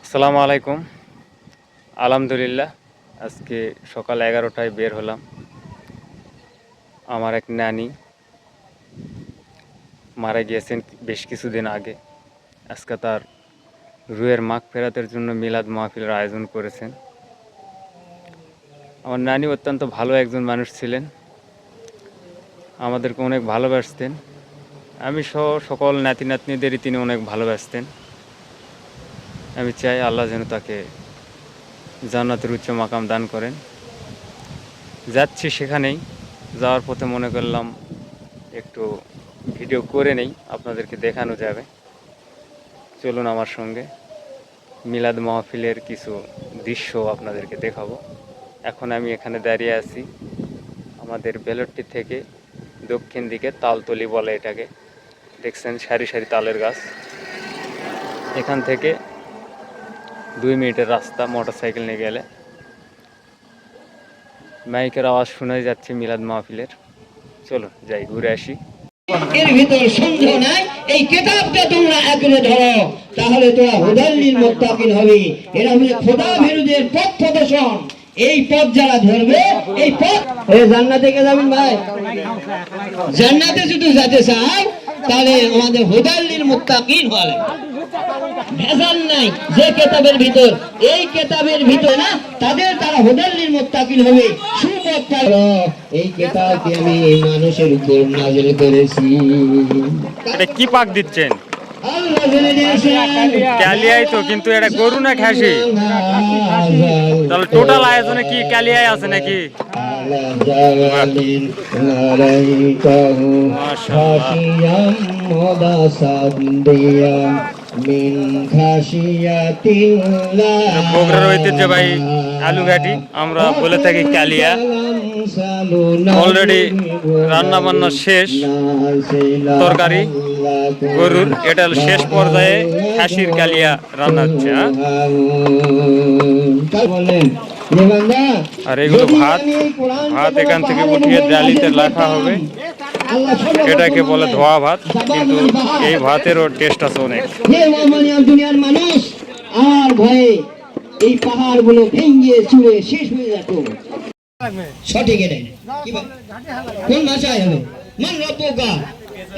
আসসালামু আলাইকুম। আলহামদুলিল্লাহ, আজকে সকাল 11টায় বের হলাম। আমার এক নানি মারা গিয়েছেন বেশ কিছুদিন আগে। আজকে তার রুহের মাগফিরাতের জন্য মিলাদ মাহফিলের আয়োজন করেছেন। আমার নানি অত্যন্ত ভালো একজন মানুষ ছিলেন, আমাদেরকে অনেক ভালোবাসতেন। আমি সহ সকল নাতি নাতনিদেরই তিনি অনেক ভালোবাসতেন। আমি চাই আল্লাহ যেন তাকে জান্নাতের উচ্চ মাকাম দান করেন। যাচ্ছি সেখানেই, যাওয়ার পথে মনে করলাম একটু ভিডিও করে নেই, আপনাদেরকে দেখানো যাবে। চলুন আমার সঙ্গে মিলাদ মাহফিলের কিছু দৃশ্য আপনাদেরকে দেখাবো। এখন আমি এখানে দাঁড়িয়ে আছি আমাদের বেলট্টি থেকে দক্ষিণ দিকে তালতলি বলে এটাকে, দেখছেন সারি সারি তালের গাছ। এখান থেকে 2 মিনিটের রাস্তা মোটর সাইকেল নিয়ে গেলে। মাইকের আওয়াজ শোনাই যাচ্ছে মিলাদ মাহফিলের। চলুন যাই, ঘুরে আসি। এর ভিতর সন্দেহ নাই, এই কিতাবটা তোমরা আঁকড়ে ধরো, তাহলে তোরা হুদাল্লিল মুত্তাকিন হবে। এরা হলো খোদা বিরোধীর পথ প্রদর্শন। এই পথ যারা ধরবে, এই পথ জান্নাতে কে যাবেন ভাই? জান্নাতে যদি যেতে চাও তাহলে আমাদের হুদাল্লিল মুত্তাকিন হলে ভেজাল নাই। যে কিতাবের ভিতর, এই কিতাবের ভিতর না, তারা হুদাল্লিল মুত্তাকিন হবে, সুপথ পাবে। এই কিতাবকে আমি মানুষের উপর নাযিল করেছি। এটা কি পাক দিচ্ছেন? আল্লাহ জেনে দিয়েছেন ক্যালিয়াই তো, কিন্তু এটা গরু না খাসি? তাহলে টোটাল আয়োজনে কি ক্যালিয়াই আছে নাকি? বগুড়ার ঐতিহ্যবাহী আলু ঘাটি, আমরা বলে থাকি ক্যালিয়া। অলরেডি রান্না বান্না শেষ, তরকারি গরুর, এটা শেষ পর্যায়ে খাসির কালিয়া রান্না হচ্ছে। আর এগুলো ভাত এখান থেকে উঠিয়ে ডালিতে রাখা হবে। এটাকে বলে ধোয়া ভাত, কিন্তু এই ভাতেরও টেস্ট আছে অনেক। দুনিয়ার মানুষ আর ভয়ে এই পাহাড় গুলো ভেঙে চুড়ে শেষ হয়ে যেত। সঠিক এটাই। কোন ভাষায় হবে? মান রব্বুকা,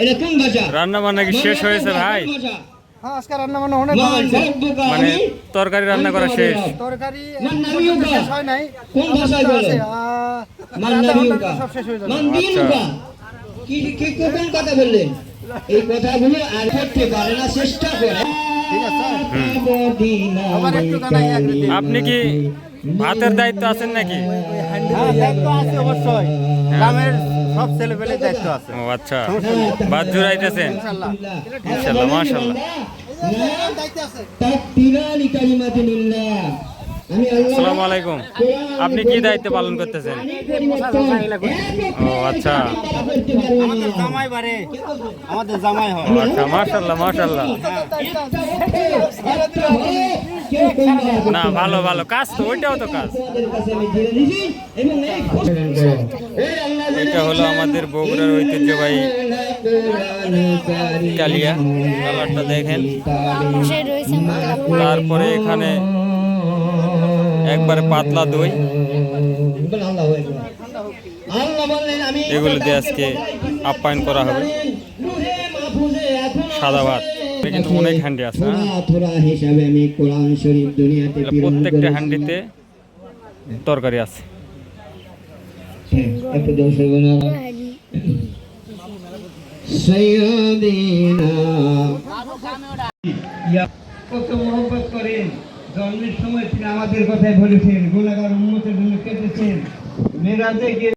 এটা কোন ভাষা? রান্না বান্না কি শেষ হয়েছে ভাই? হ্যাঁ, আজকে রান্না বান্না অনেক ভালো হয়েছে। মানে তরকারি রান্না করা শেষ? তরকারি শেষ হয় নাই। কোন ভাষায় বলে? সব শেষ হয়ে যাবে। আচ্ছা, কি কোন কথা বললেন? এই কথাগুলো আর করতে পারে না, চেষ্টা করে। ঠিক আছে, আমার একটু গানা আপনি কি ভাতের দায়িত্ব আছেন নাকি? দায়িত্ব আছে অবশ্যই, গ্রামের সব ছেলে পেলে দায়িত্ব আছে। ও আচ্ছা, ভাত জুড়াইতেছেন? ইনশাআল্লাহ ইনশাআল্লাহ, মাশাআল্লাহ। দায়িত্ব আছে। তাকবীরানি কালিমাতিল্লাহ। আসসালামু আলাইকুম। আপনি কি দায়িত্ব পালন করতেছেন? ও আচ্ছা, আমাদের জামাই বাড়ে, আমাদের জামাই হয়। আচ্ছা, মাশাআল্লাহ মাশাআল্লাহ। না, ভালো ভালো কাজ তো, ওইটাও তো কাজ। এটা হলো আমাদের বগুড়ার ঐতিহ্যবাহী কালিয়া, কালারটা দেখেন। তারপরে এখানে একবারে পাতলা দই, এগুলো দিয়ে আজকে আপ্যায়ন করা হবে। সাদা ভাত, কিন্তু অনেক হান্ডি আছে। প্রত্যেকটা হান্ডিতে তরকারি আছে। কত মহব্বত করেন, জন্মের সময় তিনি আমাদের কথাই বলেছেন, গুনাহগার উম্মতের জন্য কেঁদেছেন। মেরাজে গিয়ে